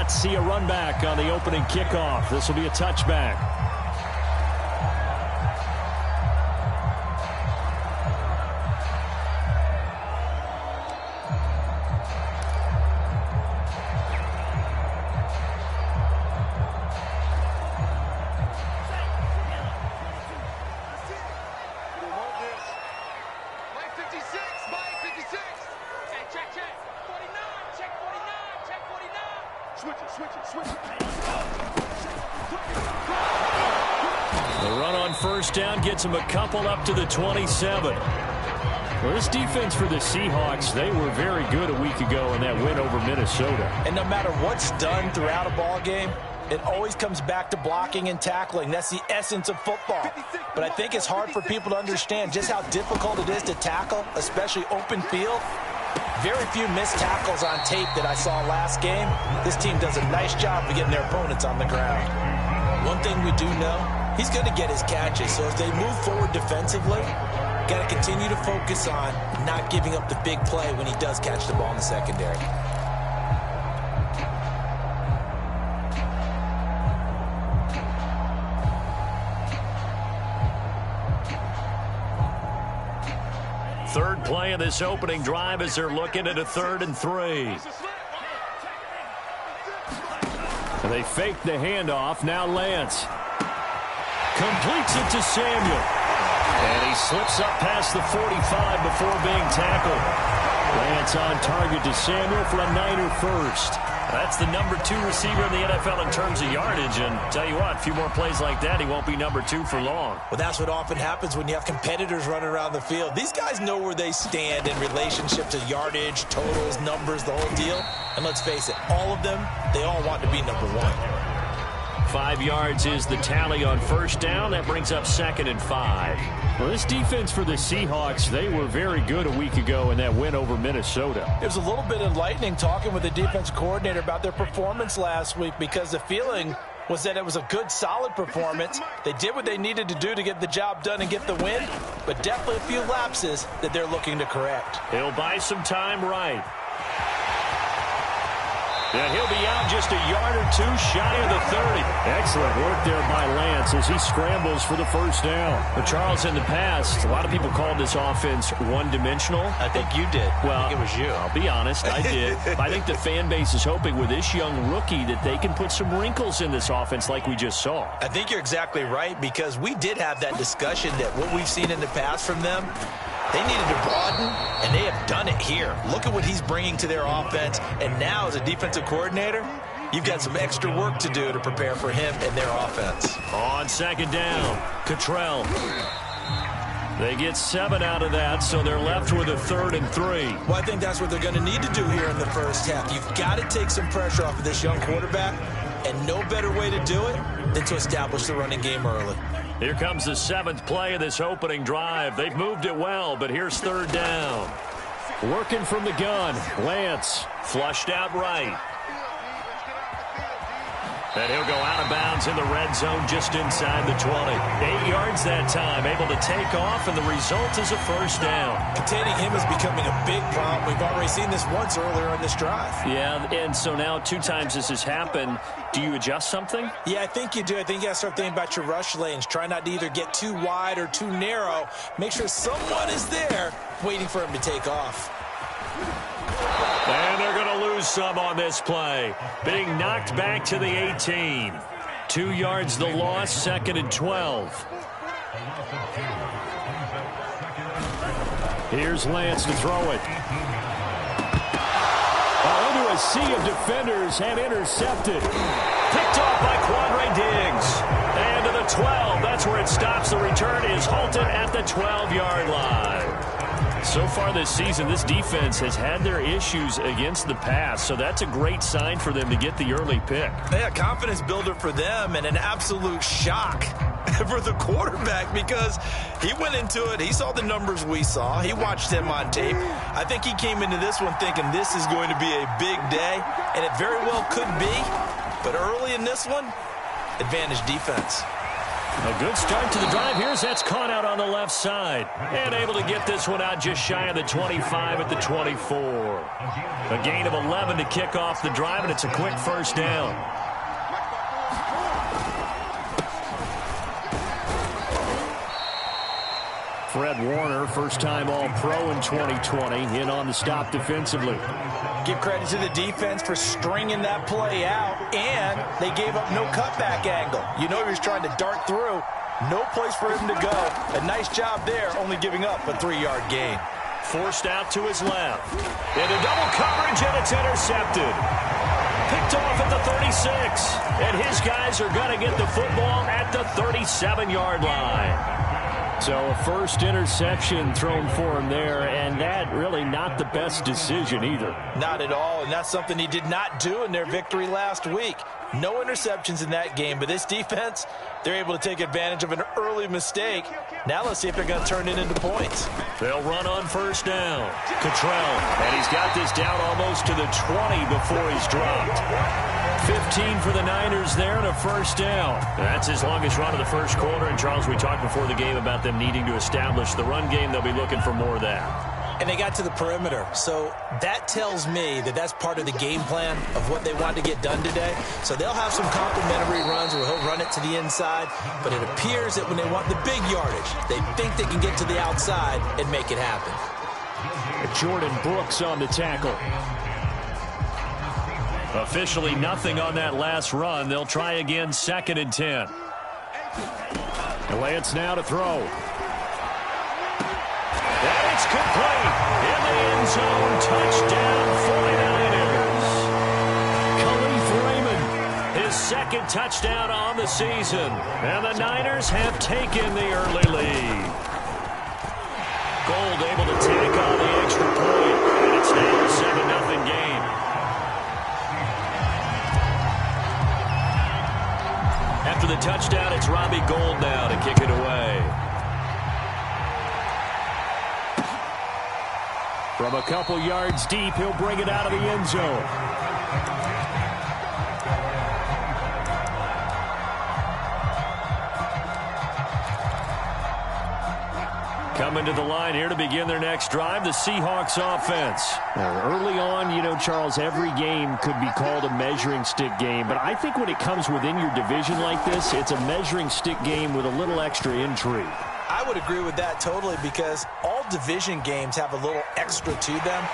not see a run back on the opening kickoff. This will be a touchback. First down gets him a couple up to the 27. Well, this defense for the Seahawks, they were very good a week ago in that win over Minnesota. And no matter what's done throughout a ball game, it always comes back to blocking and tackling. That's the essence of football. But I think it's hard for people to understand just how difficult it is to tackle, especially open field. Very few missed tackles on tape that I saw last game. This team does a nice job of getting their opponents on the ground. One thing we do know, he's going to get his catches. So as they move forward defensively, got to continue to focus on not giving up the big play when he does catch the ball in the secondary. Third play of this opening drive as they're looking at a 3rd and 3. They fake the handoff. Now Lance completes it to Samuel. And he slips up past the 45 before being tackled. Lance on target to Samuel for a Niner first. That's the number 2 receiver in the NFL in terms of yardage. And tell you what, a few more plays like that, he won't be number 2 for long. Well, that's what often happens when you have competitors running around the field. These guys know where they stand in relationship to yardage, totals, numbers, the whole deal. And let's face it, all of them, they all want to be number 1. 5 yards is the tally on first down. That brings up 2nd and 5. Well, this defense for the Seahawks, they were very good a week ago in that win over Minnesota. It was a little bit enlightening talking with the defense coordinator about their performance last week because the feeling was that it was a good, solid performance. They did what they needed to do to get the job done and get the win, but definitely a few lapses that they're looking to correct. He'll buy some time right. And he'll be out just a yard or 2 shy of the 30. Excellent work there by Lance as he scrambles for the first down. But Charles, in the past, a lot of people called this offense one-dimensional. I think you did. Well, I think it was you. I'll be honest, I did. I think the fan base is hoping with this young rookie that they can put some wrinkles in this offense like we just saw. I think you're exactly right because we did have that discussion that what we've seen in the past from them, they needed to broaden, and they have done it here. Look at what he's bringing to their offense, and now as a defensive coordinator, you've got some extra work to do to prepare for him and their offense. On 2nd down, Cottrell. They get 7 out of that, so they're left with a 3rd and 3. Well, I think that's what they're going to need to do here in the first half. You've got to take some pressure off of this young quarterback, and no better way to do it than to establish the running game early. Here comes the 7th play of this opening drive. They've moved it well, but here's 3rd down. Working from the gun, Lance flushed out right. And he'll go out of bounds in the red zone just inside the 20. 8 yards that time, able to take off, and the result is a first down. Containing him is becoming a big problem. We've already seen this once earlier in this drive. Yeah, and so now 2 times this has happened. Do you adjust something? Yeah, I think you do. I think you got to start thinking about your rush lanes. Try not to either get too wide or too narrow. Make sure someone is there waiting for him to take off. And they're going to lose some on this play. Being knocked back to the 18. 2 yards the loss, 2nd and 12. Here's Lance to throw it. Into a sea of defenders and intercepted. Picked off by Quandre Diggs. And to the 12. That's where it stops. The return is halted at the 12-yard line. So far this season, this defense has had their issues against the pass, so that's a great sign for them to get the early pick. Yeah, confidence builder for them and an absolute shock for the quarterback because he went into it. He saw the numbers we saw. He watched them on tape. I think he came into this one thinking this is going to be a big day, and it very well could be. But early in this one, advantage defense. A good start to the drive here as that's caught out on the left side. And able to get this one out just shy of the 25 at the 24. A gain of 11 to kick off the drive, and it's a quick first down. Fred Warner, first-time All-Pro in 2020, in on the stop defensively. Give credit to the defense for stringing that play out, and they gave up no cutback angle. You know he was trying to dart through. No place for him to go. A nice job there, only giving up a 3-yard gain. Forced out to his left. Into double coverage, and it's intercepted. Picked off at the 36. And his guys are going to get the football at the 37-yard line. So a first interception thrown for him there, and that really not the best decision either. Not at all, and that's something he did not do in their victory last week. No interceptions in that game, but this defense, they're able to take advantage of an early mistake. Now let's see if they're going to turn it into points. They'll run on first down. Cottrell, and he's got this down almost to the 20 before he's dropped. 15 for the Niners there and a first down. That's his longest run of the first quarter. And, Charles, we talked before the game about them needing to establish the run game. They'll be looking for more of that. And they got to the perimeter. So that tells me that that's part of the game plan of what they want to get done today. So they'll have some complimentary runs where he'll run it to the inside. But it appears that when they want the big yardage, they think they can get to the outside and make it happen. Jordan Brooks on the tackle. Officially nothing on that last run. They'll try again, 2nd and 10. And Lance now to throw. And it's complete. In the end zone, touchdown 49ers. Khalif Raymond, his 2nd touchdown on the season. And the Niners have taken the early lead. Gold able to take on the extra point. And it's now a 7-0 game. After the touchdown, it's Robbie Gould now to kick it away. From a couple yards deep, he'll bring it out of the end zone. Coming to the line here to begin their next drive, the Seahawks offense. Early on, you know, Charles, every game could be called a measuring stick game. But I think when it comes within your division like this, it's a measuring stick game with a little extra intrigue. I would agree with that totally because all division games have a little extra to them.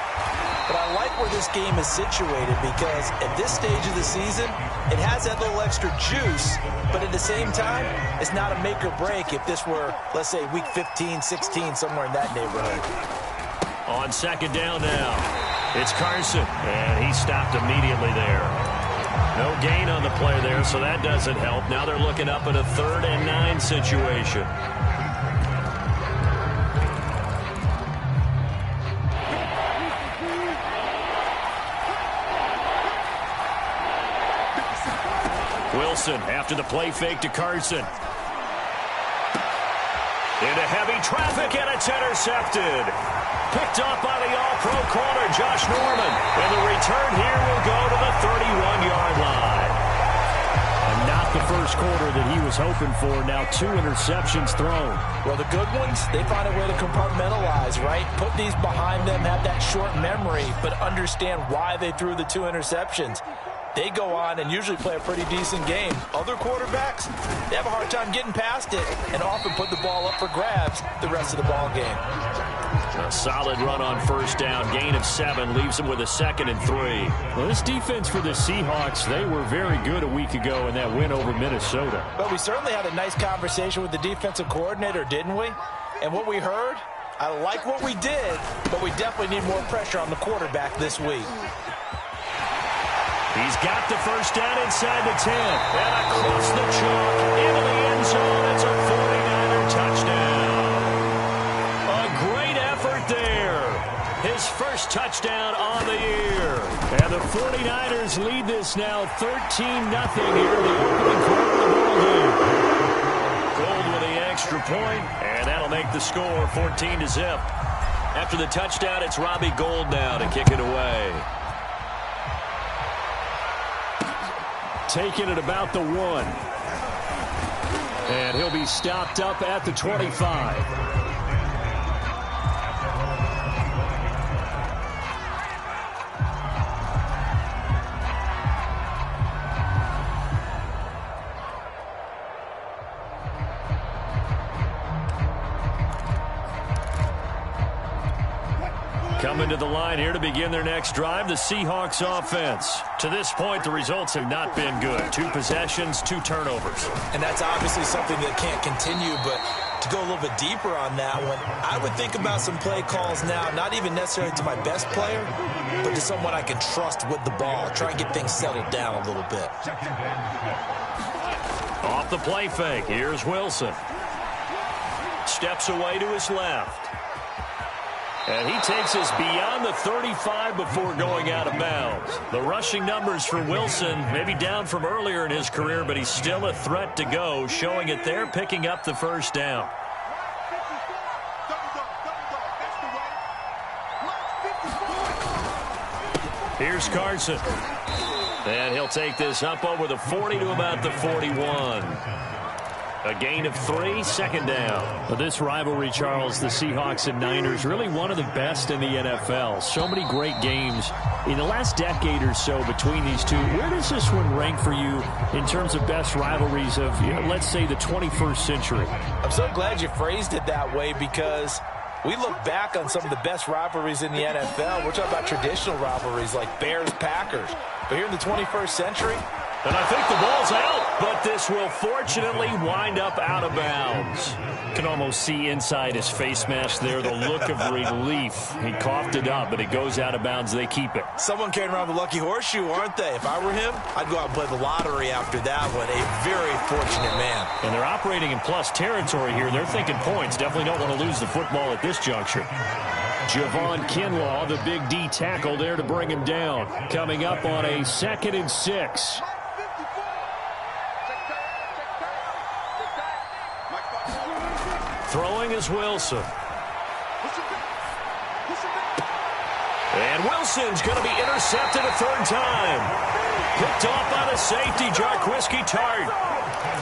But I like where this game is situated because at this stage of the season, it has that little extra juice, but at the same time, it's not a make or break if this were, let's say, week 15, 16, somewhere in that neighborhood. On 2nd down now, it's Carson, and he stopped immediately there. No gain on the play there, so that doesn't help. Now they're looking up at a 3rd and 9 situation. Wilson after the play fake to Carson. Into heavy traffic, and it's intercepted. Picked up by the all-pro corner, Josh Norman. And the return here will go to the 31-yard line. And not the first quarter that he was hoping for. Now 2 interceptions thrown. Well, the good ones, they find a way to compartmentalize, right? Put these behind them, have that short memory, but understand why they threw the 2 interceptions. They go on and usually play a pretty decent game. Other quarterbacks, they have a hard time getting past it and often put the ball up for grabs the rest of the ball game. A solid run on first down. Gain of 7 leaves them with a 2nd and 3. Well, this defense for the Seahawks, they were very good a week ago in that win over Minnesota. But we certainly had a nice conversation with the defensive coordinator, didn't we? And what we heard, I like what we did, but we definitely need more pressure on the quarterback this week. He's got the first down inside the 10. And across the chalk into the end zone. It's a 49er touchdown. A great effort there. His first touchdown on the year. And the 49ers lead this now 13-0 here in the opening quarter of the ball game. Gould with the extra point, and that'll make the score 14-0. After the touchdown, it's Robbie Gould now to kick it away. Taken at about the 1. And he'll be stopped up at the 25. Coming to the line here to begin their next drive, the Seahawks offense. To this point, the results have not been good. 2 possessions, 2 turnovers. And that's obviously something that can't continue, but to go a little bit deeper on that one, I would think about some play calls now, not even necessarily to my best player, but to someone I can trust with the ball. Try and get things settled down a little bit. Off the play fake, here's Wilson. Steps away to his left. And he takes us beyond the 35 before going out of bounds. The rushing numbers for Wilson, maybe down from earlier in his career, but he's still a threat to go, showing it there, picking up the first down. Here's Carson. And he'll take this up over the 40 to about the 41. A gain of 3, second down. Well, this rivalry, Charles, the Seahawks and Niners, really one of the best in the NFL. So many great games in the last decade or so between these two. Where does this one rank for you in terms of best rivalries of, let's say, the 21st century? I'm so glad you phrased it that way because we look back on some of the best rivalries in the NFL. We're talking about traditional rivalries like Bears-Packers. But here in the 21st century, and I think the ball's out, but this will fortunately wind up out of bounds. Can almost see inside his face mask there the look of relief. He coughed it up, but it goes out of bounds. They keep it. Someone carrying around the lucky horseshoe, aren't they? If I were him, I'd go out and play the lottery after that one. A very fortunate man. And they're operating in plus territory here. They're thinking points. Definitely don't want to lose the football at this juncture. Javon Kinlaw, the big D tackle there to bring him down. Coming up on a 2nd and 6. Throwing is Wilson. And Wilson's going to be intercepted a 3rd time. Picked off by the safety, Jarquiski Tart.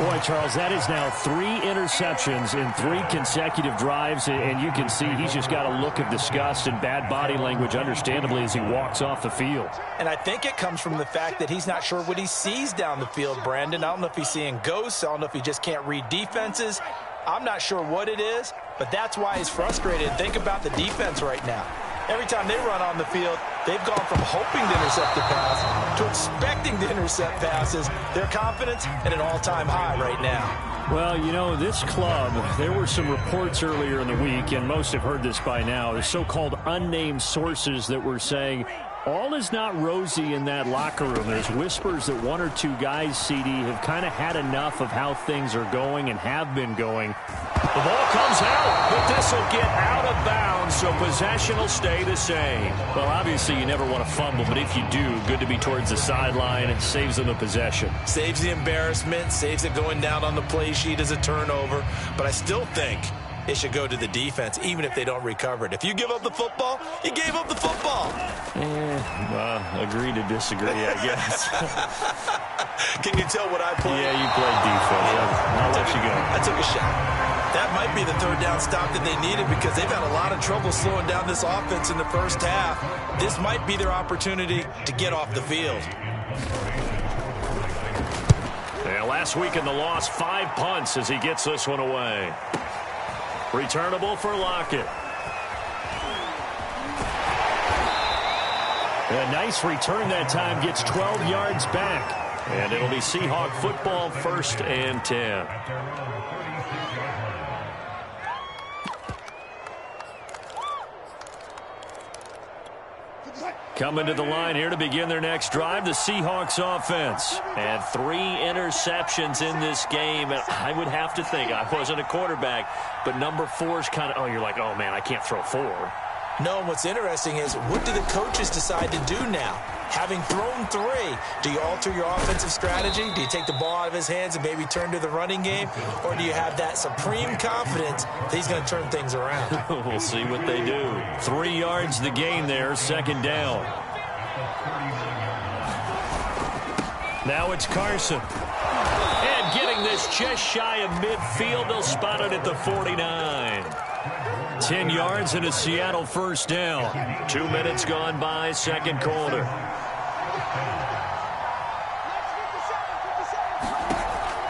Boy, Charles, that is now 3 interceptions in 3 consecutive drives, and you can see he's just got a look of disgust and bad body language, understandably, as he walks off the field. And I think it comes from the fact that he's not sure what he sees down the field, Brandon. I don't know if he's seeing ghosts. I don't know if he just can't read defenses. I'm not sure what it is, but that's why he's frustrated. Think about the defense right now. Every time they run on the field, they've gone from hoping to intercept a pass to expecting to intercept passes. Their confidence at an all-time high right now. Well, you know, this club, there were some reports earlier in the week, and most have heard this by now, the so-called unnamed sources that were saying all is not rosy in that locker room. There's whispers that 1 or 2 guys, CD, have kind of had enough of how things are going and have been going. The ball comes out, but this will get out of bounds, so possession will stay the same. Well, obviously you never want to fumble, but if you do, good to be towards the sideline. It saves them the possession. Saves the embarrassment, saves it going down on the play sheet as a turnover. But I still think it should go to the defense, even if they don't recover it. If you give up the football, you gave up the football. Agree to disagree, I guess. Can you tell what I played? Yeah, you played defense. Yeah. I'll let you go. I took a shot. That might be the 3rd down stop that they needed because they've had a lot of trouble slowing down this offense in the first half. This might be their opportunity to get off the field. Yeah, last week in the loss, 5 punts as he gets this one away. Returnable for Lockett. A nice return that time, gets 12 yards back. And it'll be Seahawk football, 1st and 10. Coming to the line here to begin their next drive, the Seahawks offense. And 3 interceptions in this game. And I would have to think, I wasn't a quarterback, but number 4 is kind of, you're like, oh, man, I can't throw 4. No, and what's interesting is what do the coaches decide to do now? Having thrown 3, do you alter your offensive strategy? Do you take the ball out of his hands and maybe turn to the running game? Or do you have that supreme confidence that he's going to turn things around? We'll see what they do. 3 yards the gain there, 2nd down. Now it's Carson. And getting this just shy of midfield. They'll spot it at the 49. 10 yards and a Seattle first down. 2 minutes gone by, second quarter.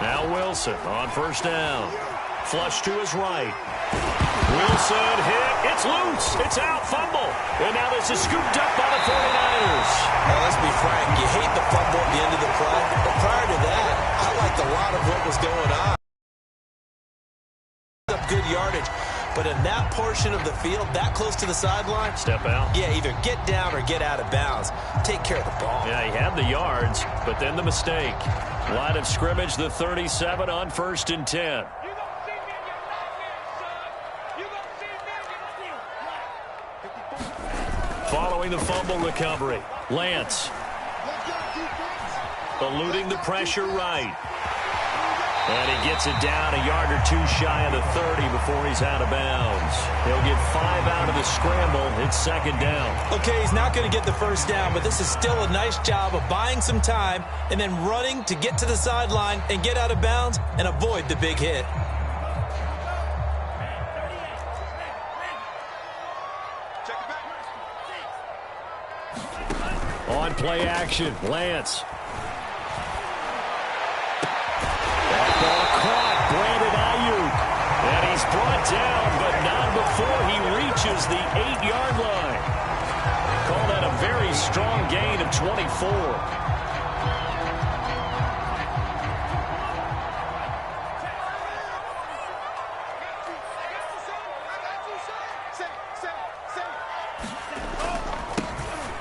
Now Wilson on first down. Flush to his right. Wilson hit. It's loose. It's out. Fumble. And now this is scooped up by the 49ers. Now, let's be frank. You hate the fumble at the end of the play. But prior to that, I liked a lot of what was going on. Good yardage. But in that portion of the field, that close to the sideline. Step out. Yeah, either get down or get out of bounds. Take care of the ball. Yeah, he had the yards, but then the mistake. Line of scrimmage, the 37 on 1st and 10. Following the fumble recovery, Lance. Eluding the pressure right. And he gets it down a yard or two shy of the 30 before he's out of bounds. He'll get 5 out of the scramble. It's second down. Okay, he's not going to get the first down, but this is still a nice job of buying some time and then running to get to the sideline and get out of bounds and avoid the big hit. On play action, Lance. Brandon Ayuk. And he's brought down, but not before he reaches the 8-yard line. Call that a very strong gain of 24.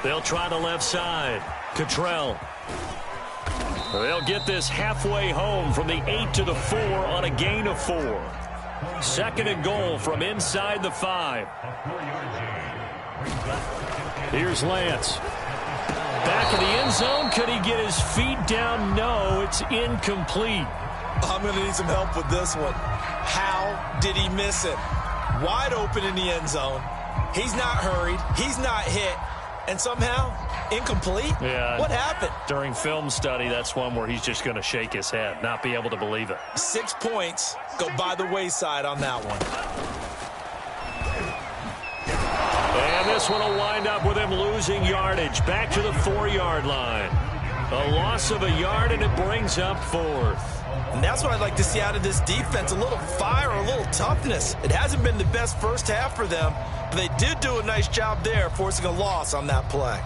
They'll try the left side. Cottrell. They'll get this halfway home from the 8 to the 4 on a gain of 4. Second and goal from inside the 5. Here's Lance. Back in the end zone. Could he get his feet down? No, it's incomplete. I'm going to need some help with this one. How did he miss it? Wide open in the end zone. He's not hurried. He's not hit. And somehow, incomplete? Yeah. What happened? During film study, that's one where he's just going to shake his head, not be able to believe it. 6 points go by the wayside on that one. And this one will wind up with him losing yardage. Back to the 4-yard line. A loss of a yard, and it brings up 4th. And that's what I'd like to see out of this defense, a little fire, a little toughness. It hasn't been the best first half for them, but they did do a nice job there, forcing a loss on that play.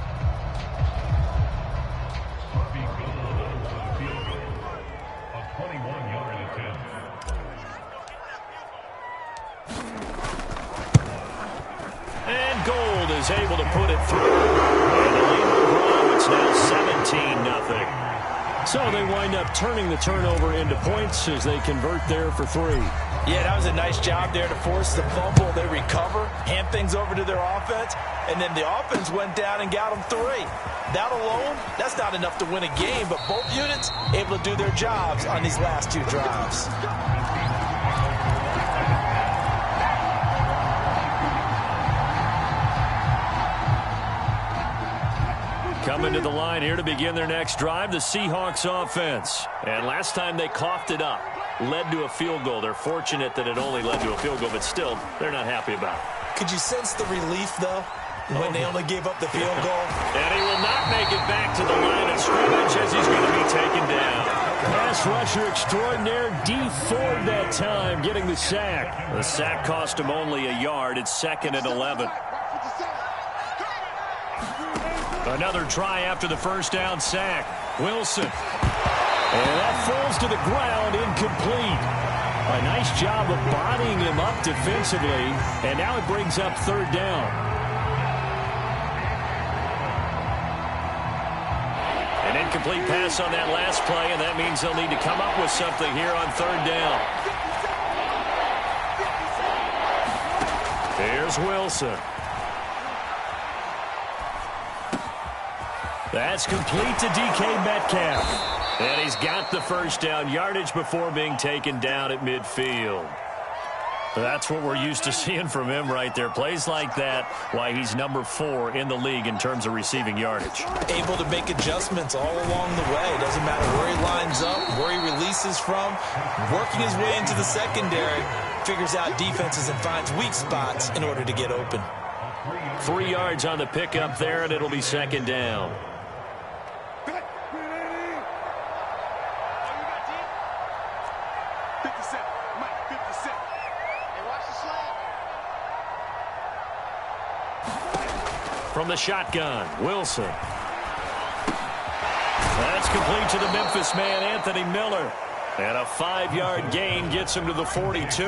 And Gold is able to put it through. And the lead will grow. It's now 17-0. So they wind up turning the turnover into points as they convert there for 3. Yeah, that was a nice job there to force the fumble. They recover, hand things over to their offense, and then the offense went down and got them 3. That alone, that's not enough to win a game, but both units able to do their jobs on these last 2 drives. Coming to the line here to begin their next drive, the Seahawks offense. And last time they coughed it up, led to a field goal. They're fortunate that it only led to a field goal, but still, they're not happy about it. Could you sense the relief, though, when they only gave up the field goal? And he will not make it back to the line of scrimmage as he's going to be taken down. Pass rusher extraordinaire, Dee Ford that time, getting the sack. The sack cost him only a yard. It's 2nd and 11. Another try after the first down sack. Wilson. And that falls to the ground, incomplete. A nice job of bodying him up defensively. And now it brings up 3rd down. An incomplete pass on that last play, and that means they'll need to come up with something here on 3rd down. Here's Wilson. That's complete to DK Metcalf. And he's got the first down, yardage before being taken down at midfield. That's what we're used to seeing from him right there. Plays like that, why he's number 4 in the league in terms of receiving yardage. Able to make adjustments all along the way. Doesn't matter where he lines up, where he releases from. Working his way into the secondary, figures out defenses and finds weak spots in order to get open. 3 yards on the pickup there, and it'll be second down. From the shotgun, Wilson. That's complete to the Memphis man, Anthony Miller. And a 5-yard gain gets him to the 42.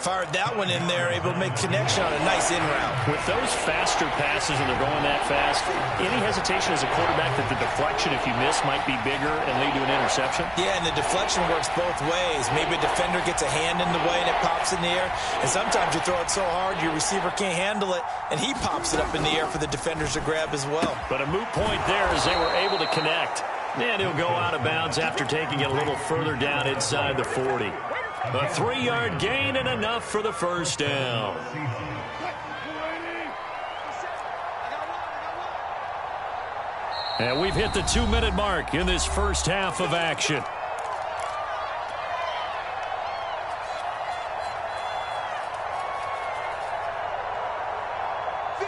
Fired that one in there, able to make connection on a nice in route. With those faster passes and they're going that fast, any hesitation as a quarterback that the deflection, if you miss, might be bigger and lead to an interception? Yeah, and the deflection works both ways. Maybe a defender gets a hand in the way and it pops in the air. And sometimes you throw it so hard your receiver can't handle it, and he pops it up in the air for the defenders to grab as well. But a moot point there as they were able to connect. And he'll go out of bounds after taking it a little further down inside the 40. A 3-yard gain and enough for the first down. And we've hit the 2-minute mark in this first half of action.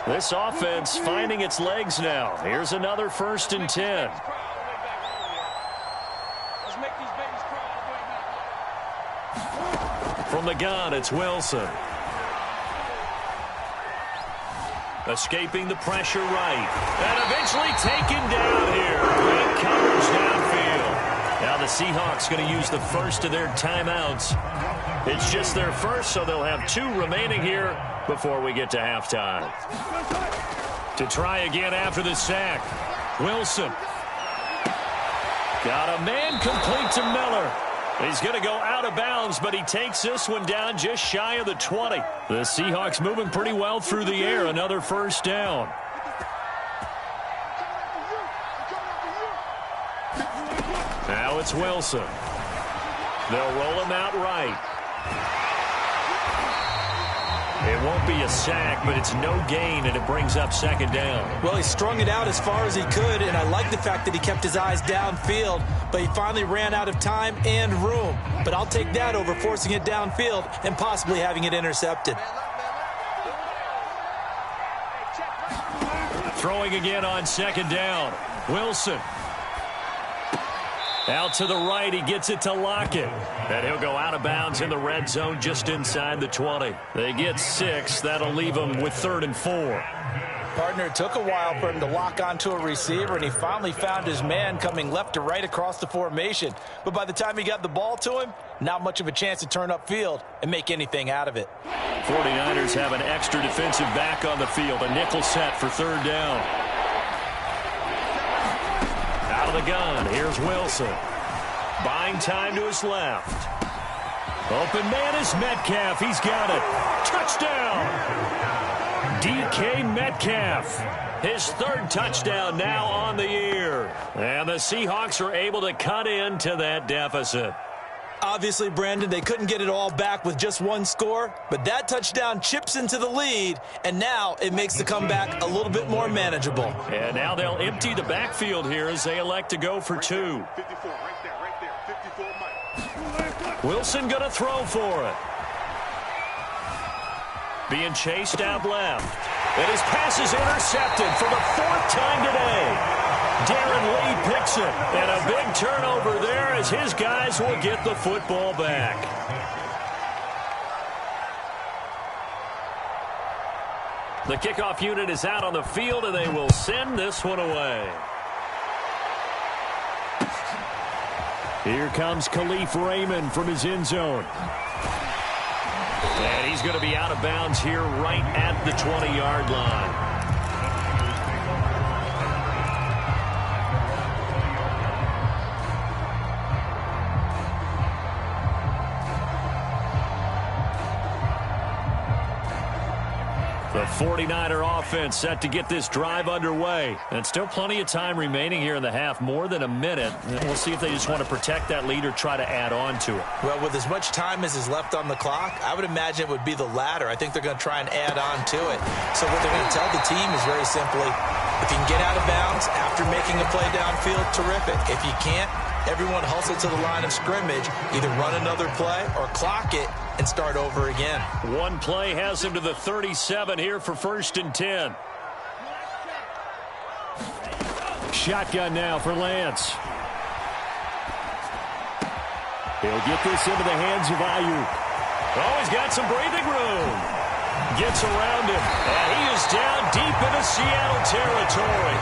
This offense finding its legs now. Here's another 1st and 10. From the gun, it's Wilson. Escaping the pressure right. And eventually taken down here. Great coverage downfield. Now the Seahawks going to use the first of their timeouts. It's just their first, so they'll have 2 remaining here before we get to halftime. To try again after the sack. Wilson. Got a man complete to Miller. He's going to go out of bounds, but he takes this one down just shy of the 20. The Seahawks moving pretty well through the air. Another first down. Now it's Wilson. They'll roll him out right. It won't be a sack, but it's no gain, and it brings up second down. Well, he strung it out as far as he could, and I like the fact that he kept his eyes downfield, but he finally ran out of time and room. But I'll take that over forcing it downfield and possibly having it intercepted. Throwing again on second down. Wilson. Out to the right, he gets it to Lockett. And he'll go out of bounds in the red zone just inside the 20. They get 6. That'll leave them with 3rd and 4. Partner, it took a while for him to lock onto a receiver, and he finally found his man coming left to right across the formation. But by the time he got the ball to him, not much of a chance to turn upfield and make anything out of it. 49ers have an extra defensive back on the field. A nickel set for 3rd down. Out of the gun, here's Wilson. Buying time to his left. Open man is Metcalf. He's got it. Touchdown! DK Metcalf. His 3rd touchdown now on the year. And the Seahawks are able to cut into that deficit. Obviously, Brandon, they couldn't get it all back with just one score, but that touchdown chips into the lead, and now it makes the comeback a little bit more manageable. And now they'll empty the backfield here as they elect to go for 2. Wilson going to throw for it. Being chased out left. And his pass is intercepted for the 4th time today. Darren Lee picks it. And a big turnover there as his guys will get the football back. The kickoff unit is out on the field, and they will send this one away. Here comes Khalif Raymond from his end zone. And he's going to be out of bounds here right at the 20-yard line. The 49er offense set to get this drive underway. And still plenty of time remaining here in the half, more than a minute. And we'll see if they just want to protect that lead or try to add on to it. Well, with as much time as is left on the clock, I would imagine it would be the latter. I think they're going to try and add on to it. So what they're going to tell the team is very simply, if you can get out of bounds after making a play downfield, terrific. If you can't, everyone hustle to the line of scrimmage, either run another play or clock it and start over again. One play has him to the 37 here for 1st and 10. Shotgun now for Lance. He'll get this into the hands of Ayuk. Oh, he's got some breathing room. Gets around him, and he is down deep into Seattle territory.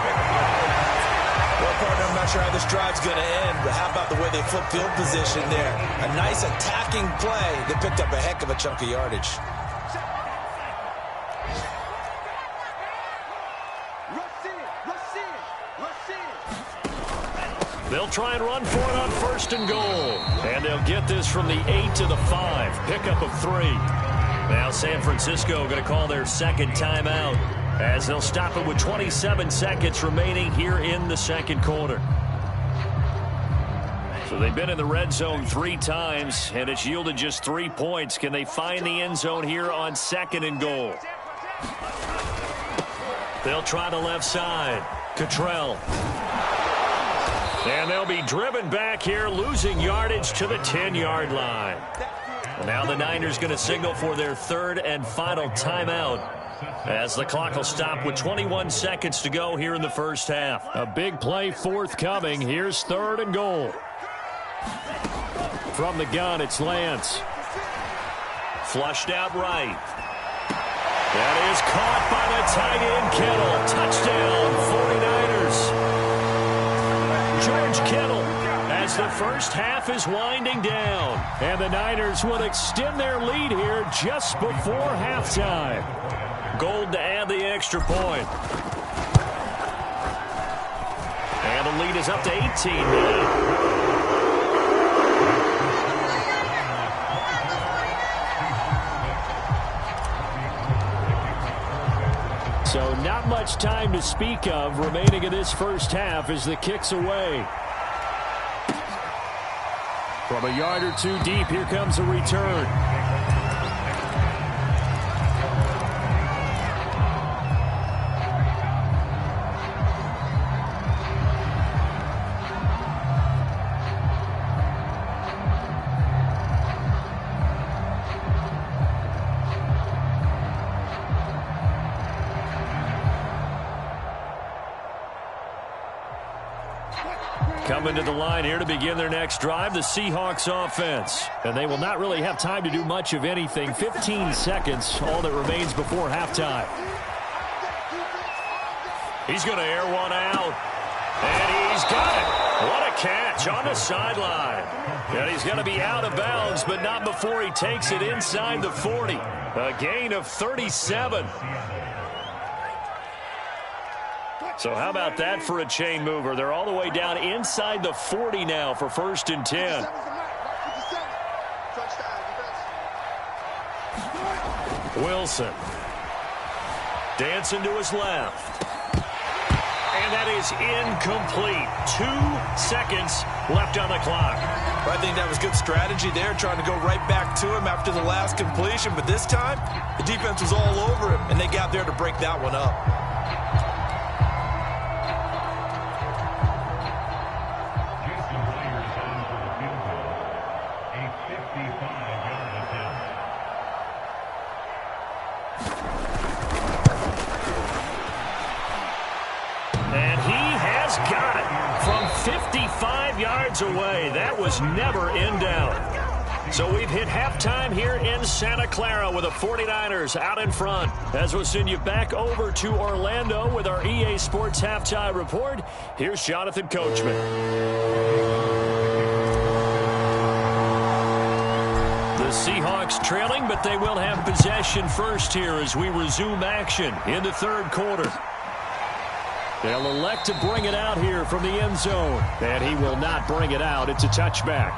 Well, partner, I'm not sure how this drive's going to end, but how about the way they flip field position there? A nice attacking play that picked up a heck of a chunk of yardage. They'll try and run for it on 1st and goal. And they'll get this from the 8 to the 5. Pickup of 3. Now San Francisco going to call their second timeout, as they'll stop it with 27 seconds remaining here in the second quarter. So they've been in the red zone 3 times, and it's yielded just 3 points. Can they find the end zone here on 2nd and goal? They'll try the left side. Cottrell. And they'll be driven back here, losing yardage to the 10-yard line. Now the Niners going to signal for their 3rd and final timeout, as the clock will stop with 21 seconds to go here in the first half. A big play forthcoming. Here's 3rd and goal. From the gun, it's Lance. Flushed out right. That is caught by the tight end, Kittle. Touchdown, 49ers. George Kittle, as the first half is winding down. And the Niners will extend their lead here just before halftime. Gold to add the extra point. And the lead is up to 18 now. So not much time to speak of remaining in this first half as the kick's away. From a yard or 2 deep, here comes a return. Coming to the line here to begin their next drive, the Seahawks offense. And they will not really have time to do much of anything. 15 seconds, all that remains before halftime. He's going to air one out. And he's got it. What a catch on the sideline. And he's going to be out of bounds, but not before he takes it inside the 40. A gain of 37. So how about that for a chain mover? They're all the way down inside the 40 now for 1st and 10. Wilson. Dancing to his left. And that is incomplete. 2 seconds left on the clock. I think that was good strategy there, trying to go right back to him after the last completion. But this time, the defense was all over him, and they got there to break that one up. And he has got it from 55 yards away. That was never in doubt. So we've hit halftime here in Santa Clara with the 49ers out in front. As we'll send you back over to Orlando with our EA Sports Halftime Report, here's Jonathan Coachman. The Seahawks trailing, but they will have possession first here as we resume action in the third quarter. They'll elect to bring it out here from the end zone. And he will not bring it out. It's a touchback.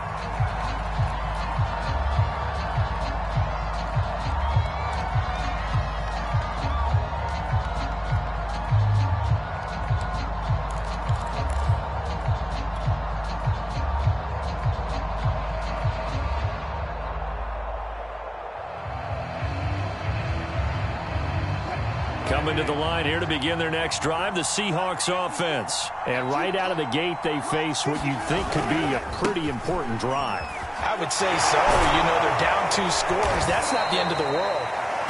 Coming to the line here to begin their next drive, the Seahawks offense. And right out of the gate, they face what you'd think could be a pretty important drive. I would say so. You know, they're down 2 scores. That's not the end of the world.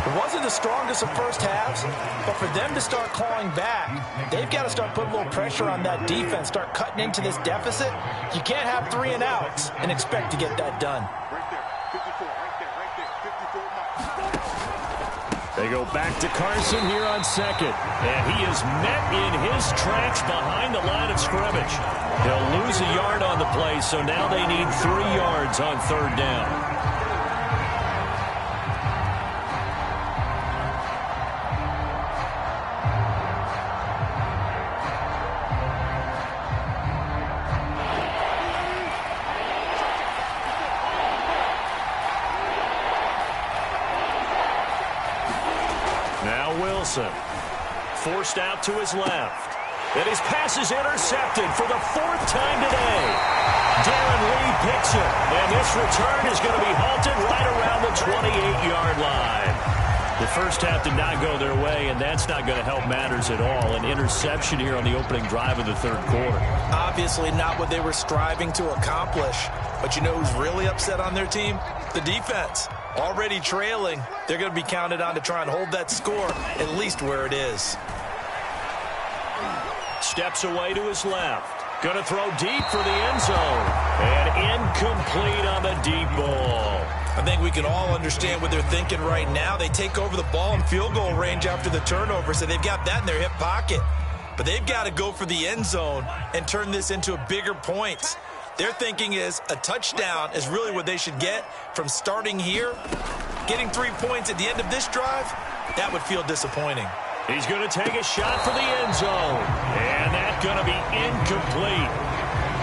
It wasn't the strongest of first halves, but for them to start clawing back, they've got to start putting a little pressure on that defense, start cutting into this deficit. You can't have 3 and outs and expect to get that done. They go back to Carson here on second. And he is met in his tracks behind the line of scrimmage. He'll lose a yard on the play, so now they need 3 yards on third down. Forced out to his left. And his pass is intercepted for the 4th time today. Darren Lee picks it. And this return is going to be halted right around the 28-yard line. The first half did not go their way, and that's not going to help matters at all. An interception here on the opening drive of the third quarter. Obviously not what they were striving to accomplish. But you know who's really upset on their team? The defense. Already trailing, they're going to be counted on to try and hold that score at least where it is. Steps away to his left. Going to throw deep for the end zone. And incomplete on the deep ball. I think we can all understand what they're thinking right now. They take over the ball in field goal range after the turnover, so they've got that in their hip pocket. But they've got to go for the end zone and turn this into a bigger point. Their thinking is a touchdown is really what they should get from starting here. Getting 3 points at the end of this drive, that would feel disappointing. He's going to take a shot for the end zone. And that's going to be incomplete.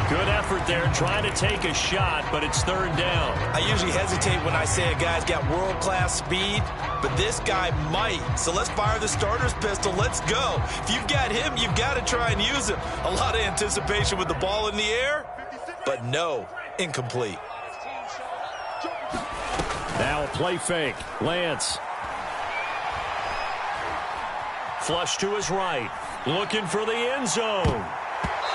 Good effort there trying to take a shot, but it's third down. I usually hesitate when I say a guy's got world-class speed, but this guy might. So let's fire the starter's pistol. Let's go. If you've got him, you've got to try and use him. A lot of anticipation with the ball in the air. But no, incomplete. Now a play fake. Lance. Flush to his right. Looking for the end zone.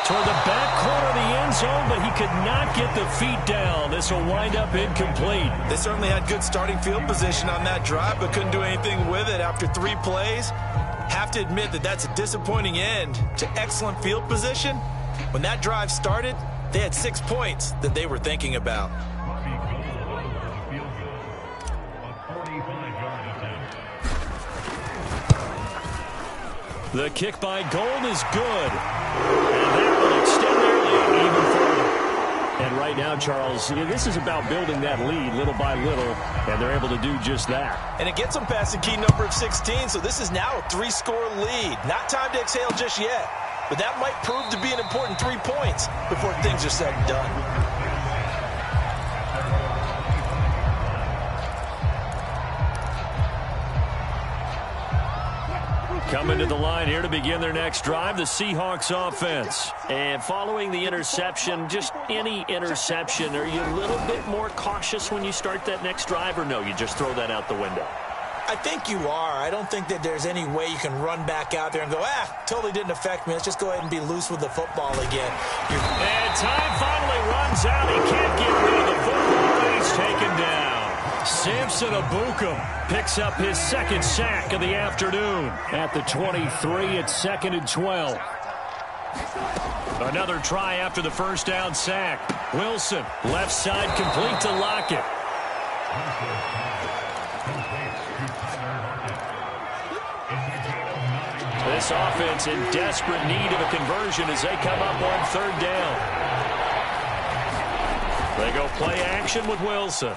Toward the back corner of the end zone, but he could not get the feet down. This will wind up incomplete. They certainly had good starting field position on that drive, but couldn't do anything with it after 3 plays. Have to admit that that's a disappointing end to excellent field position. When that drive started, they had 6 points that they were thinking about. The kick by Gold is good. And that will extend their lead even further. And right now, Charles, this is about building that lead little by little, and they're able to do just that. And it gets them past the key number of 16, so this is now a 3-score lead. Not time to exhale just yet. But that might prove to be an important 3 points before things are said and done. Coming to the line here to begin their next drive, the Seahawks offense. And following the interception, just any interception, are you a little bit more cautious when you start that next drive, or no, you just throw that out the window? I think you are. I don't think that there's any way you can run back out there and go, totally didn't affect me. Let's just go ahead and be loose with the football again. And time finally runs out. He can't get rid of the football, and he's taken down. Samson Ebukam picks up his 2nd sack of the afternoon. At the 23, it's 2nd and 12. Another try after the first down sack. Wilson, left side complete to Lockett. This offense in desperate need of a conversion as they come up on third down. They go play action with Wilson.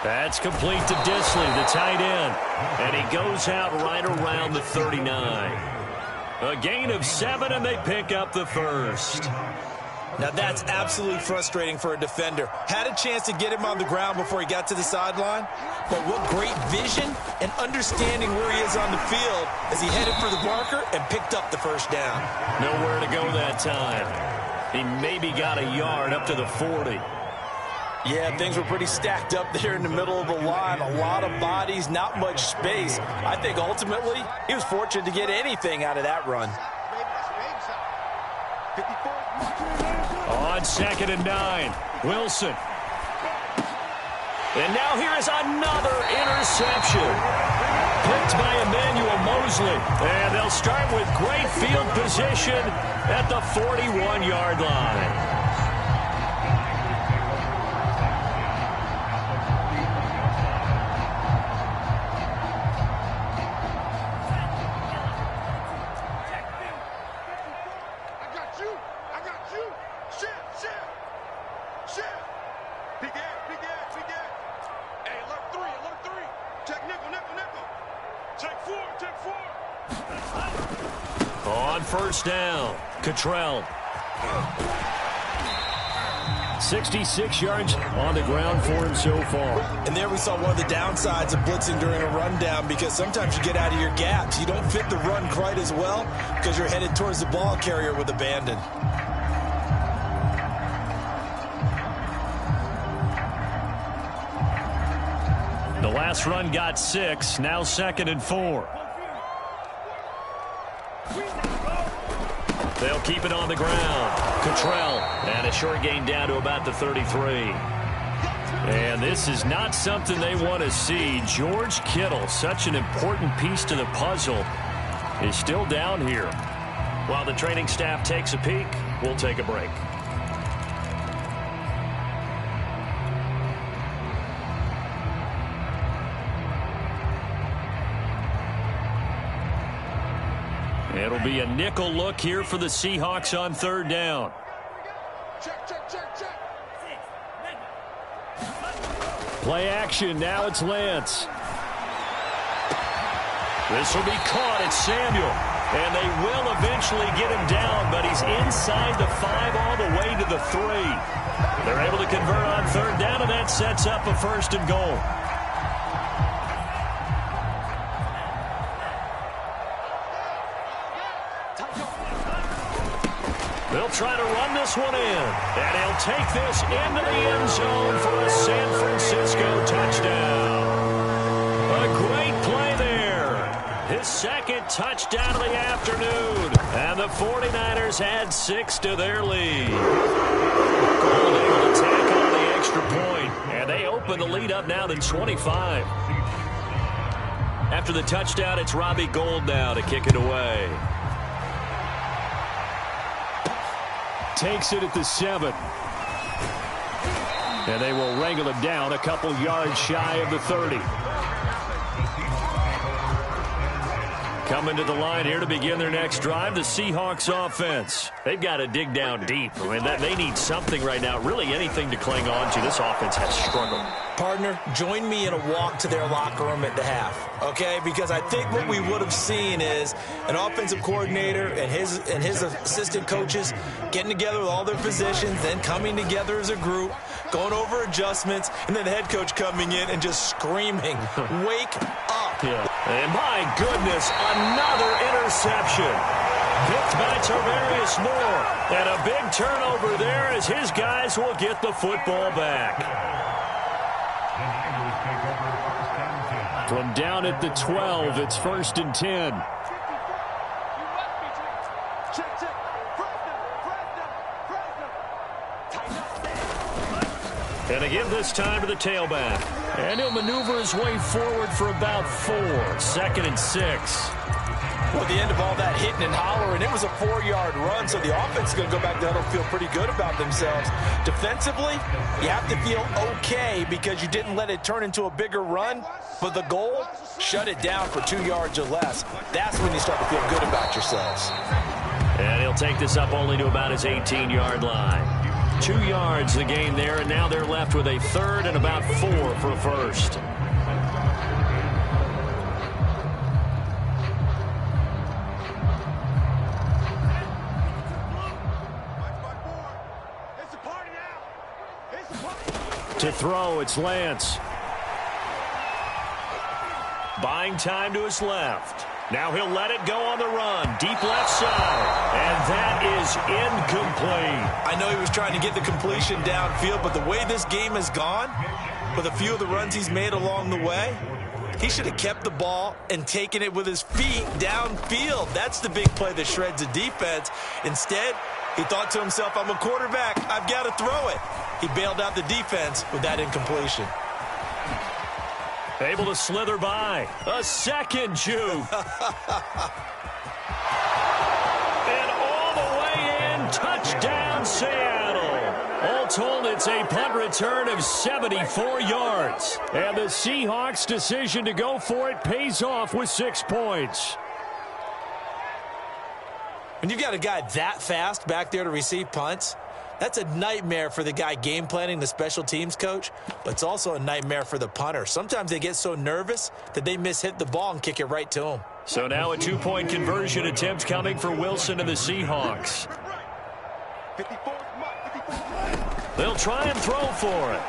That's complete to Disley, the tight end. And he goes out right around the 39. A gain of 7, and they pick up the first. Now that's absolutely frustrating for a defender. Had a chance to get him on the ground before he got to the sideline, but what great vision and understanding where he is on the field as he headed for the marker and picked up the first down. Nowhere to go that time. He maybe got a yard up to the 40. Yeah, things were pretty stacked up there in the middle of the line. A lot of bodies, not much space. I think ultimately he was fortunate to get anything out of that run. On 2nd and 9, Wilson. And now here is another interception. Picked by Emmanuel Mosley. And they'll start with great field position at the 41-yard line. On 1st down, Cottrell. 66 yards on the ground for him so far. And there we saw one of the downsides of blitzing during a rundown, because sometimes you get out of your gaps. You don't fit the run quite as well because you're headed towards the ball carrier with abandon. The last run got 6, now 2nd and 4. They'll keep it on the ground. Cottrell, and a short gain down to about the 33. And this is not something they want to see. George Kittle, such an important piece to the puzzle, is still down here. While the training staff takes a peek, we'll take a break. It'll be a nickel look here for the Seahawks on 3rd down. Play action. Now it's Lance. This will be caught. It's Samuel. And they will eventually get him down, but he's inside the 5 all the way to the 3. They're able to convert on 3rd down, and that sets up a 1st and goal. They'll try to run this one in, and he'll take this into the end zone for a San Francisco touchdown. A great play there. His 2nd touchdown of the afternoon, and the 49ers add 6 to their lead. Gold able to tack on the extra point, and they open the lead up now to 25. After the touchdown, it's Robbie Gould now to kick it away. Takes it at the 7. And they will wrangle him down a couple yards shy of the 30. Coming to the line here to begin their next drive, the Seahawks offense. They've got to dig down deep. I mean, they need something right now, really anything to cling on to. This offense has struggled. Partner, join me in a walk to their locker room at the half, okay? Because I think what we would have seen is an offensive coordinator and his assistant coaches getting together with all their positions, then coming together as a group, going over adjustments, and then the head coach coming in and just screaming, wake up. Yeah. And my goodness, another interception. Picked by Tarvarius Moore. And a big turnover there as his guys will get the football back. From down at the 12, it's 1st and 10. And again this time to the tailback. And he'll maneuver his way forward for about 4. 2nd and 6. Well, at the end of all that hitting and hollering, it was a 4-yard run, so the offense is going to go back there and feel pretty good about themselves. Defensively, you have to feel okay because you didn't let it turn into a bigger run, but the goal, shut it down for 2 yards or less. That's when you start to feel good about yourselves. And he'll take this up only to about his 18-yard line. 2 yards the gain there, and now they're left with a 3rd and about 4 for a 1st. To throw, it's Lance. Buying time to his left. Now he'll let it go on the run. Deep left side. And that is incomplete. I know he was trying to get the completion downfield, but the way this game has gone, with a few of the runs he's made along the way, he should have kept the ball and taken it with his feet downfield. That's the big play that shreds the defense. Instead, he thought to himself, I'm a quarterback. I've got to throw it. He bailed out the defense with that incompletion. Able to slither by. A second juke. And all the way in. Touchdown, Seattle. All told, it's a punt return of 74 yards. And the Seahawks' decision to go for it pays off with 6 points. When you've got a guy that fast back there to receive punts, that's a nightmare for the guy game planning, the special teams coach, but it's also a nightmare for the punter. Sometimes they get so nervous that they mishit the ball and kick it right to him. So now a 2-point conversion attempt coming for Wilson and the Seahawks. They'll try and throw for it.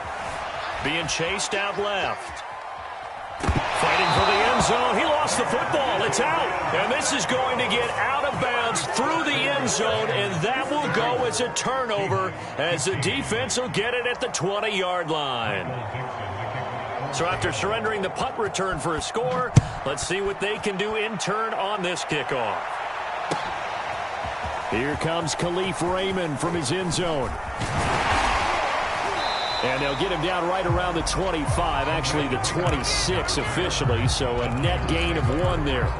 Being chased out left. Fighting for the end zone. He lost the football. It's out. And this is going to get out of bounds through the end zone, and that will go as a turnover as the defense will get it at the 20-yard line. So after surrendering the punt return for a score, let's see what they can do in turn on this kickoff. Here comes Khalif Raymond from his end zone. And they'll get him down right around the 25, actually the 26 officially, so a net gain of 1 there.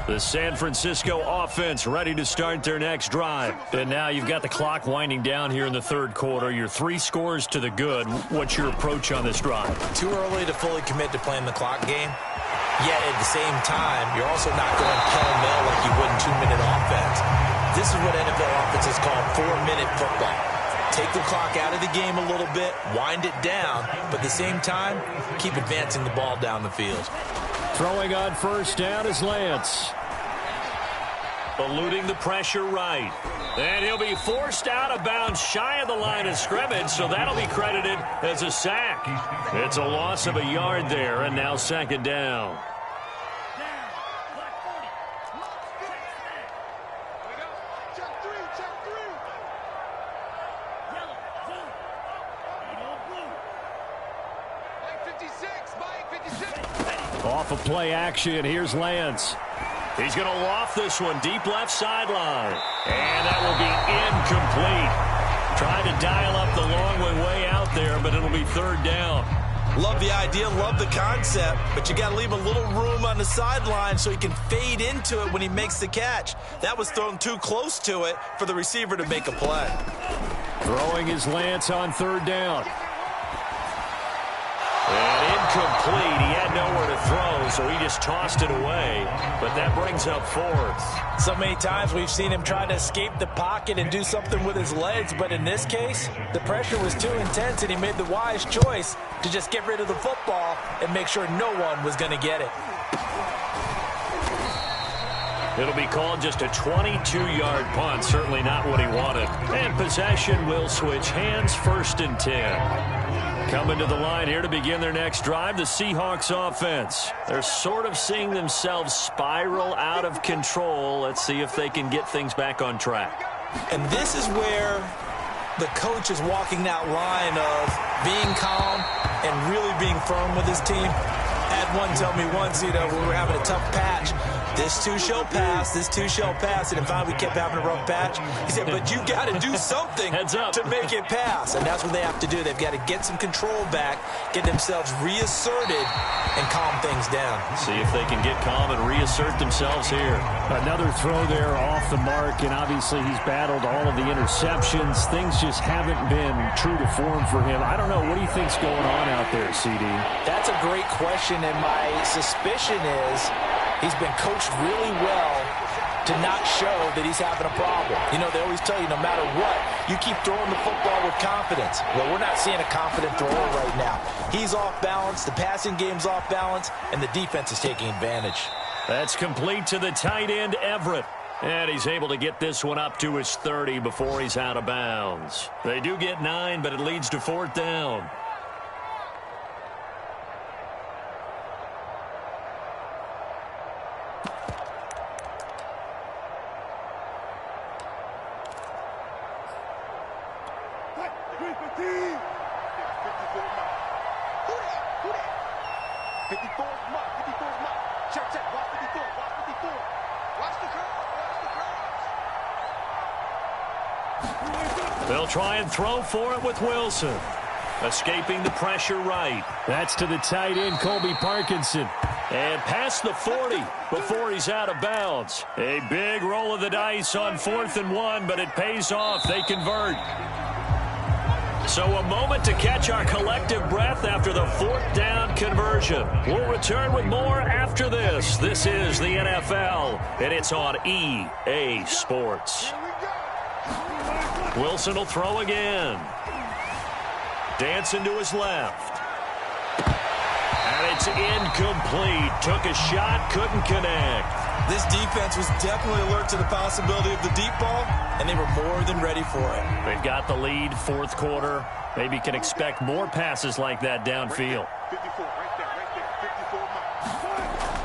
The San Francisco offense ready to start their next drive. And now you've got the clock winding down here in the third quarter. You're 3 scores to the good. What's your approach on this drive? Too early to fully commit to playing the clock game. Yet at the same time, you're also not going pell-mell like you would in 2-minute offense. This is what NFL offenses call 4-minute football. Take the clock out of the game a little bit, wind it down, but at the same time, keep advancing the ball down the field. Throwing on first down is Lance. Eluding the pressure right. And he'll be forced out of bounds shy of the line of scrimmage, so that'll be credited as a sack. It's a loss of a yard there, and now second down. Off of play action, here's Lance. He's going to loft this one deep left sideline. And that will be incomplete. Trying to dial up the long one way out there, but it'll be third down. Love the idea, love the concept, but you got to leave a little room on the sideline so he can fade into it when he makes the catch. That was thrown too close to it for the receiver to make a play. Throwing is Lance on third down. And incomplete. He had nowhere to throw, so he just tossed it away. But that brings up fourth. So many times we've seen him try to escape the pocket and do something with his legs, but in this case, the pressure was too intense, and he made the wise choice to just get rid of the football and make sure no one was going to get it. It'll be called just a 22-yard punt. Certainly not what he wanted. And possession will switch hands, 1st and 10. Coming to the line here to begin their next drive, the Seahawks offense. They're sort of seeing themselves spiral out of control. Let's see if they can get things back on track. And this is where the coach is walking that line of being calm and really being firm with his team. I had one tell me once, we were having a tough patch. This too shall pass, this too shall pass. And finally we kept having a rough patch. He said, but you got to do something to make it pass. And that's what they have to do. They've got to get some control back, get themselves reasserted, and calm things down. See if they can get calm and reassert themselves here. Another throw there off the mark, and obviously he's battled all of the interceptions. Things just haven't been true to form for him. I don't know. What do you think's going on out there, CD? That's a great question, and my suspicion is he's been coached really well to not show that he's having a problem. You know, they always tell you no matter what, you keep throwing the football with confidence. Well, we're not seeing a confident thrower right now. He's off balance, the passing game's off balance, and the defense is taking advantage. That's complete to the tight end, Everett. And he's able to get this one up to his 30 before he's out of bounds. They do get 9, but it leads to 4th down. They'll try and throw for it with Wilson. Escaping the pressure right. That's to the tight end, Colby Parkinson. And past the 40 before he's out of bounds. A big roll of the dice on 4th and 1, but it pays off. They convert. So a moment to catch our collective breath after the 4th down conversion. We'll return with more after this. This is the NFL, and it's on EA Sports. Wilson will throw again. Dancing to his left. And it's incomplete. Took a shot, couldn't connect. This defense was definitely alert to the possibility of the deep ball, and they were more than ready for it. They've got the lead, 4th quarter. Maybe can expect more passes like that downfield.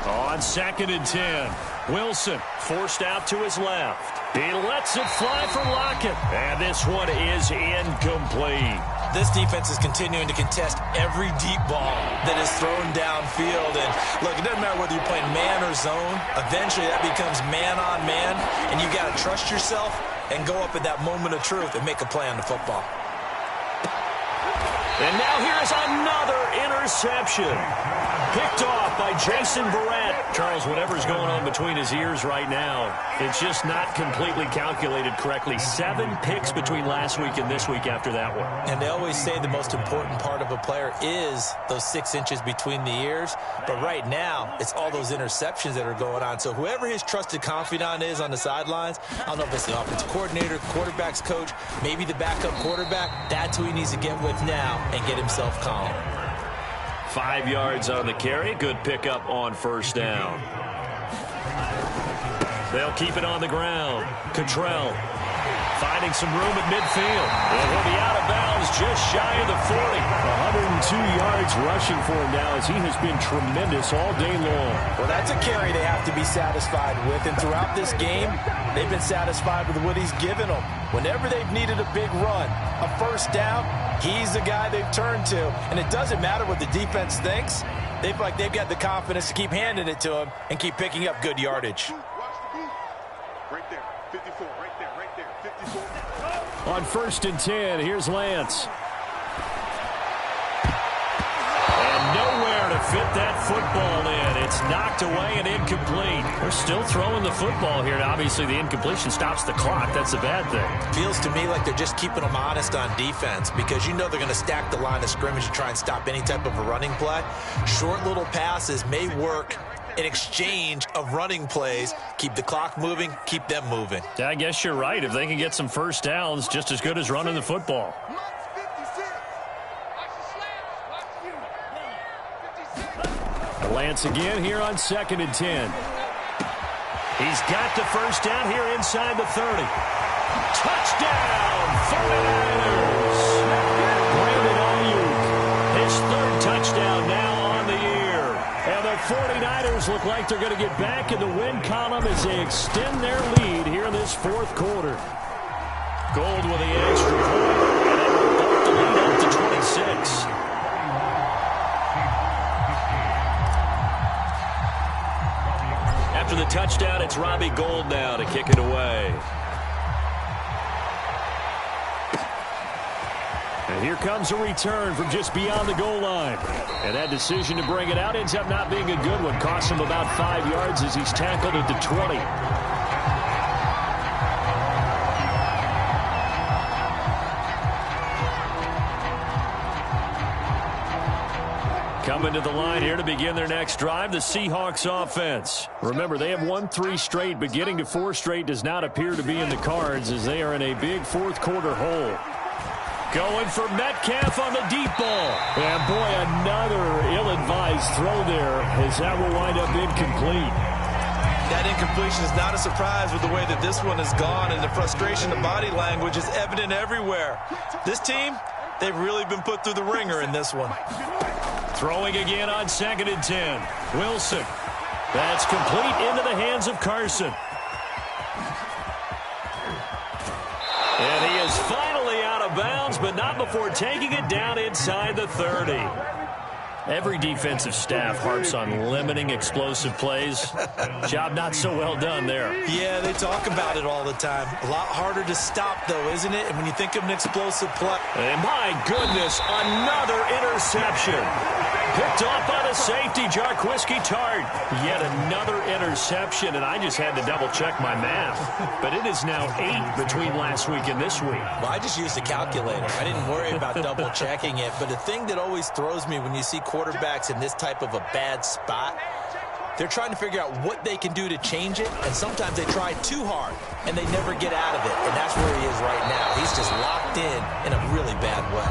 On 2nd and 10. Wilson forced out to his left. He lets it fly for Lockett. And this one is incomplete. This defense is continuing to contest every deep ball that is thrown downfield. And look, it doesn't matter whether you're playing man or zone. Eventually that becomes man on man. And you got to trust yourself and go up at that moment of truth and make a play on the football. And now here's another interception. Picked off by Jason Verrett. Charles, whatever's going on between his ears right now, it's just not completely calculated correctly. 7 picks between last week and this week after that one. And they always say the most important part of a player is those 6 inches between the ears. But right now, it's all those interceptions that are going on. So whoever his trusted confidant is on the sidelines, I don't know if it's the offensive coordinator, quarterback's coach, maybe the backup quarterback, that's who he needs to get with now and get himself calm. 5 yards on the carry. Good pickup on 1st down. They'll keep it on the ground. Cottrell finding some room at midfield. And he'll be out of bounds just shy of the 40. 102 yards rushing for him now as he has been tremendous all day long. Well, that's a carry they have to be satisfied with. And throughout this game, they've been satisfied with what he's given them. Whenever they've needed a big run, a 1st down, he's the guy they've turned to. And it doesn't matter what the defense thinks. They feel like they've got the confidence to keep handing it to him and keep picking up good yardage. Right there, 54, right there, 54. On 1st and 10, here's Lance. And nowhere to fit that football in. It's knocked away and incomplete. They're still throwing the football here. Now, obviously, the incompletion stops the clock. That's a bad thing. Feels to me like they're just keeping them honest on defense because you know they're going to stack the line of scrimmage to try and stop any type of a running play. Short little passes may work in exchange of running plays. Keep the clock moving, keep them moving. Yeah, I guess you're right. If they can get some 1st downs, just as good as running the football. Lance again here on 2nd and 10. He's got the 1st down here inside the 30. Touchdown, 49ers. Brandon Ayuk, his 3rd touchdown now on the year. And the 49ers look like they're going to get back in the win column as they extend their lead here in this 4th quarter. Gold with the extra point, and it will bump the lead up to 26. After the touchdown, it's Robbie Gould now to kick it away. And here comes a return from just beyond the goal line. And that decision to bring it out ends up not being a good one. Costs him about 5 yards as he's tackled at the 20. Coming to the line here to begin their next drive, the Seahawks offense. Remember, they have won 3 straight, but getting to 4 straight does not appear to be in the cards as they are in a big 4th quarter hole. Going for Metcalf on the deep ball. And boy, another ill-advised throw there as that will wind up incomplete. That incompletion is not a surprise with the way that this one has gone, and the frustration, the body language is evident everywhere. This team, they've really been put through the ringer in this one. Throwing again on 2nd and 10. Wilson. That's complete into the hands of Carson. And he is finally out of bounds, but not before taking it down inside the 30. Every defensive staff harps on limiting explosive plays. Job not so well done there. Yeah, they talk about it all the time. A lot harder to stop, though, isn't it? And when you think of an explosive play. And my goodness, another interception. Picked off by the safety, Jarquiski Tartt. Yet another interception, and I just had to double-check my math. But it is now 8 between last week and this week. Well, I just used a calculator. I didn't worry about double-checking it. But the thing that always throws me when you see quarterbacks in this type of a bad spot, they're trying to figure out what they can do to change it, and sometimes they try too hard, and they never get out of it. And that's where he is right now. He's just locked in a really bad way.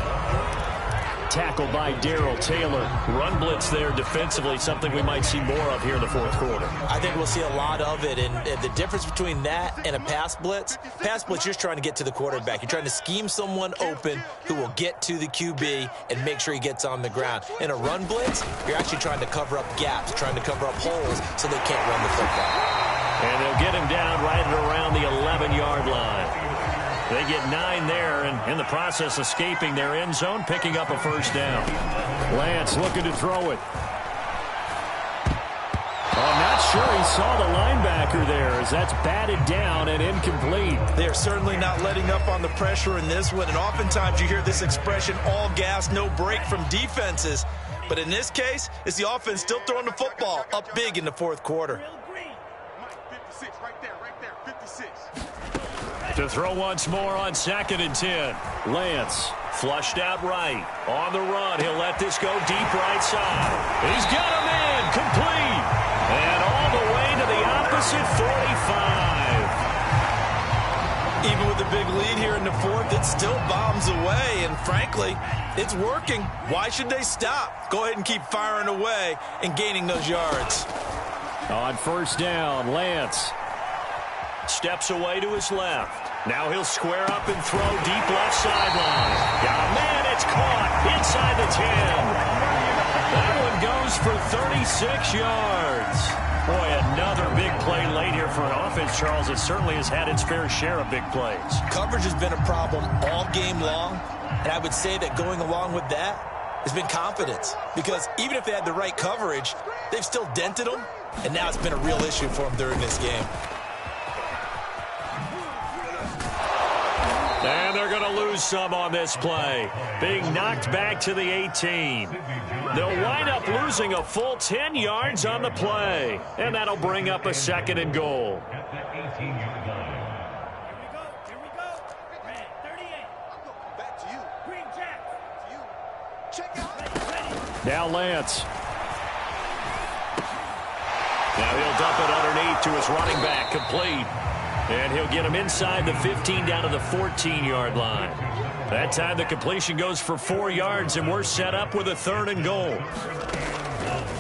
Tackled by Darrell Taylor. Run blitz there defensively, something we might see more of here in the fourth quarter. I think we'll see a lot of it, and the difference between that and a pass blitz, you're just trying to get to the quarterback. You're trying to scheme someone open who will get to the QB and make sure he gets on the ground. In a run blitz, you're actually trying to cover up gaps, trying to cover up holes so they can't run the football. And they'll get him down right at around the 11-yard line. They get 9 there, and in the process escaping their end zone, picking up a first down. Lance looking to throw it. I'm not sure he saw the linebacker there, as that's batted down and incomplete. They are certainly not letting up on the pressure in this one, and oftentimes you hear this expression, all gas, no break from defenses. But in this case, it's the offense still throwing the football up big in the fourth quarter. 56, right there, 56. To throw once more on 2nd and 10. Lance flushed out right. On the run, he'll let this go deep right side. He's got him in, complete. And all the way to the opposite 45. Even with the big lead here in the fourth, it still bombs away. And frankly, it's working. Why should they stop? Go ahead and keep firing away and gaining those yards. On first down, Lance steps away to his left. Now he'll square up and throw deep left sideline. Got a man, it's caught inside the 10. That one goes for 36 yards. Boy, another big play late here for an offense, Charles. It certainly has had its fair share of big plays. Coverage has been a problem all game long, and I would say that going along with that has been confidence. Because even if they had the right coverage, they've still dented them, and now it's been a real issue for them during this game. And they're going to lose some on this play. Being knocked back to the 18. They'll wind up losing a full 10 yards on the play. And that'll bring up a 2nd and goal. Now Lance. Now he'll dump it underneath to his running back, complete. And he'll get him inside the 15 down to the 14-yard line. That time the completion goes for 4 yards, and we're set up with a 3rd and goal.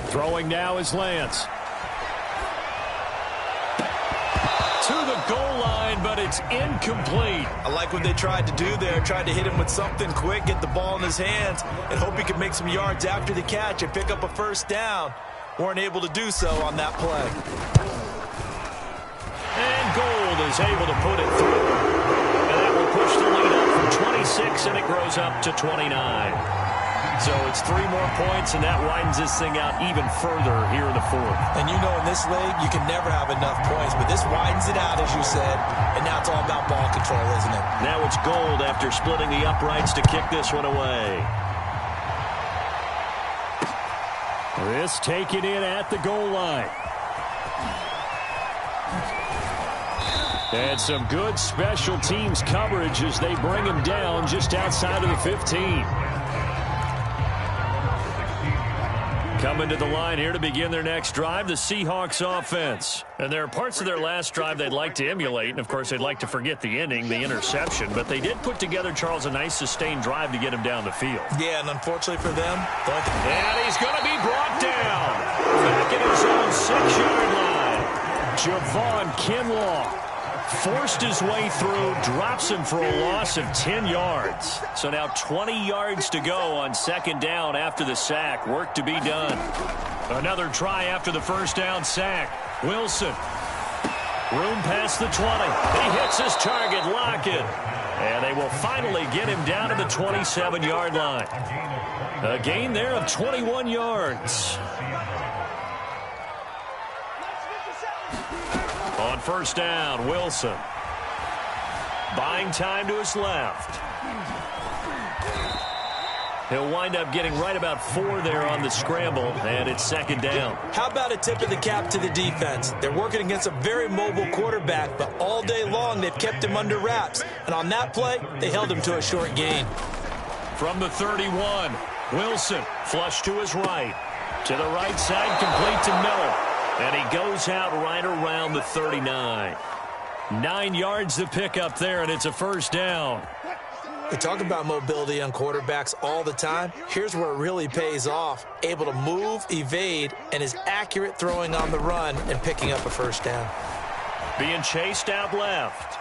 Throwing now is Lance. To the goal line, but it's incomplete. I like what they tried to do there. Tried to hit him with something quick, get the ball in his hands, and hope he could make some yards after the catch and pick up a first down. Weren't able to do so on that play. And Gould is able to put it through. And that will push the lead up from 26, and it grows up to 29. So it's 3 more points, and that widens this thing out even further here in the fourth. And you know in this league, you can never have enough points, but this widens it out, as you said, and now it's all about ball control, isn't it? Now it's Gould after splitting the uprights to kick this one away. This taken in at the goal line. And some good special teams coverage as they bring him down just outside of the 15. Coming to the line here to begin their next drive, the Seahawks offense. And there are parts of their last drive they'd like to emulate, and of course they'd like to forget the ending, the interception. But they did put together, Charles, a nice sustained drive to get him down the field. Yeah, and unfortunately for them, and he's going to be brought down. Back in his own 6-yard line. Javon Kinlaw forced his way through, drops him for a loss of 10 yards. So now 20 yards to go on second down after the sack. Work to be done. Another try after the first down sack. Wilson. Room past the 20. He hits his target, Lockett. And they will finally get him down to the 27-yard line. A gain there of 21 yards. On first down, Wilson. Buying time to his left. He'll wind up getting right about 4 there on the scramble, and it's second down. How about a tip of the cap to the defense? They're working against a very mobile quarterback, but all day long they've kept him under wraps. And on that play, they held him to a short gain. From the 31, Wilson flush to his right. To the right side, complete to Miller. And he goes out right around the 39. 9 yards to pick up there, and it's a first down. We talk about mobility on quarterbacks all the time. Here's where it really pays off. Able to move, evade, and is accurate throwing on the run and picking up a first down. Being chased out left.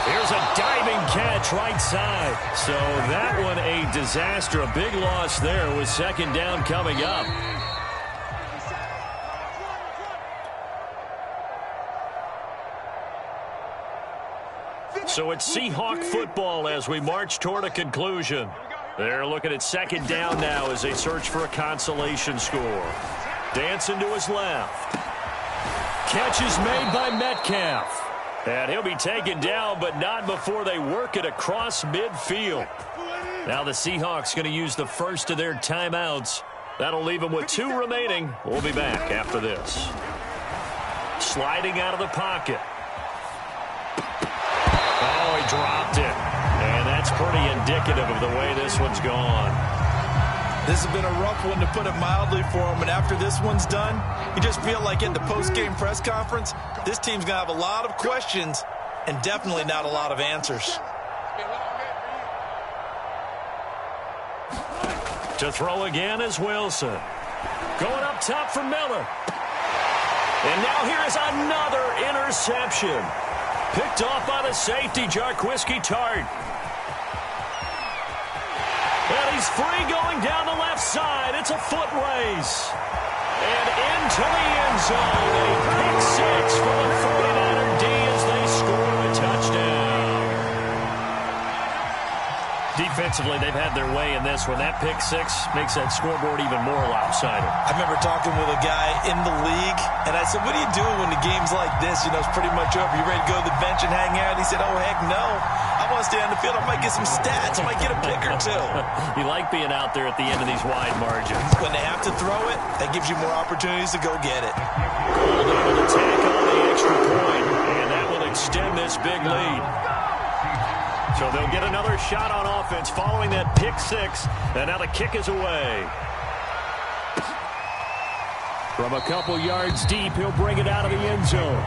Here's a diving catch right side. So that one a disaster. A big loss there with second down coming up. So it's Seahawk football as we march toward a conclusion. They're looking at second down now as they search for a consolation score. Dancing to his left. Catch is made by Metcalf. And he'll be taken down, but not before they work it across midfield. Now the Seahawks going to use the first of their timeouts. That'll leave them with 2 remaining. We'll be back after this. Sliding out of the pocket. Oh, he dropped it. And that's pretty indicative of the way this one's gone. This has been a rough one, to put it mildly, for him. And after this one's done, you just feel like at the post-game press conference, this team's going to have a lot of questions and definitely not a lot of answers. To throw again is Wilson. Going up top for Miller. And now here is another interception. Picked off by the safety, Jarquiski Tart. And he's free going down the left side. It's a foot race. And into the end zone. A pick 6 for the 49er D as they score a touchdown. Defensively, they've had their way in this one. That pick 6 makes that scoreboard even more lopsided. I remember talking with a guy in the league, and I said, what do you do when the game's like this? You know, it's pretty much over. You ready to go to the bench and hang out? He said, oh, heck no. I want to stay on the field. I might get some stats. I might get a pick or 2. You like being out there at the end of these wide margins. When they have to throw it, that gives you more opportunities to go get it. Gold able to tack on the extra point, and that will extend this big lead. So they'll get another shot on offense following that pick 6, and now the kick is away. From a couple yards deep, he'll bring it out of the end zone.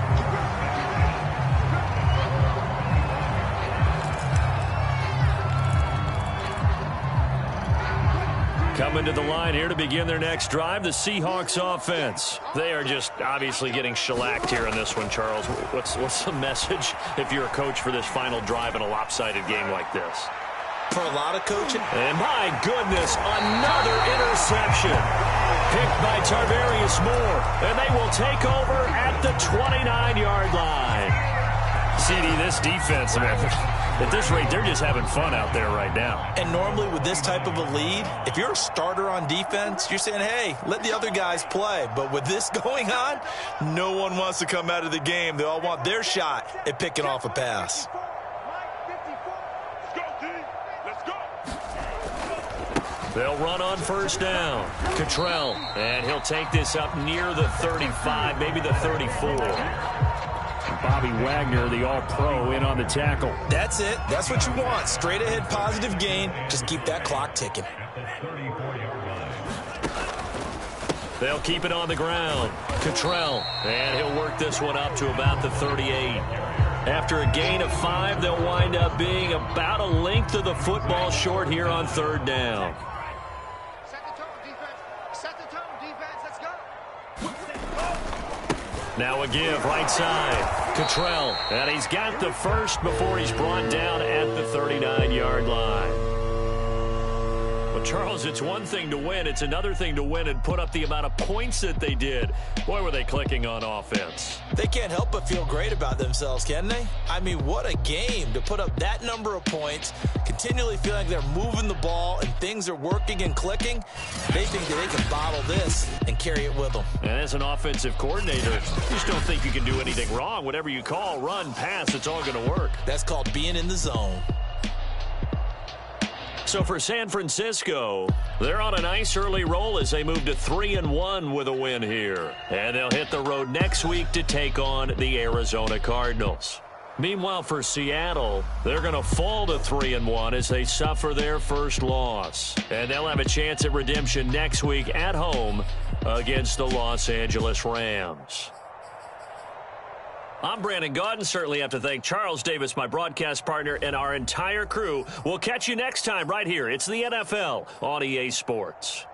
Coming to the line here to begin their next drive, the Seahawks offense. They are just obviously getting shellacked here in this one, Charles. What's the message if you're a coach for this final drive in a lopsided game like this? For a lot of coaching. And my goodness, another interception. Picked by Tarvarius Moore. And they will take over at the 29-yard line. CD, this defense, man, at this rate, they're just having fun out there right now. And normally with this type of a lead, if you're a starter on defense, you're saying, hey, let the other guys play. But with this going on, no one wants to come out of the game. They all want their shot at picking off a pass. They'll run on first down. Cottrell, and he'll take this up near the 35, maybe the 34. Bobby Wagner, the all-pro, in on the tackle. That's it. That's what you want. Straight ahead, positive gain. Just keep that clock ticking. They'll keep it on the ground. Cottrell, and he'll work this one up to about the 38. After a gain of 5, they'll wind up being about a length of the football short here on third down. Set the tone, defense. Set the tone, defense. Let's go. Now a give, right side. Cottrell, and he's got the first before he's brought down at the 39-yard line. Well, Charles, it's one thing to win. It's another thing to win and put up the amount of points that they did. Boy, were they clicking on offense. They can't help but feel great about themselves, can they? I mean, what a game to put up that number of points, continually feeling they're moving the ball and things are working and clicking. They think that they can bottle this and carry it with them. And as an offensive coordinator, you just don't think you can do anything wrong. Whatever you call, run, pass, it's all going to work. That's called being in the zone. So for San Francisco, they're on a nice early roll as they move to 3-1 with a win here. And they'll hit the road next week to take on the Arizona Cardinals. Meanwhile, for Seattle, they're going to fall to 3-1 as they suffer their first loss. And they'll have a chance at redemption next week at home against the Los Angeles Rams. I'm Brandon Gaudin. Certainly have to thank Charles Davis, my broadcast partner, and our entire crew. We'll catch you next time right here. It's the NFL on EA Sports.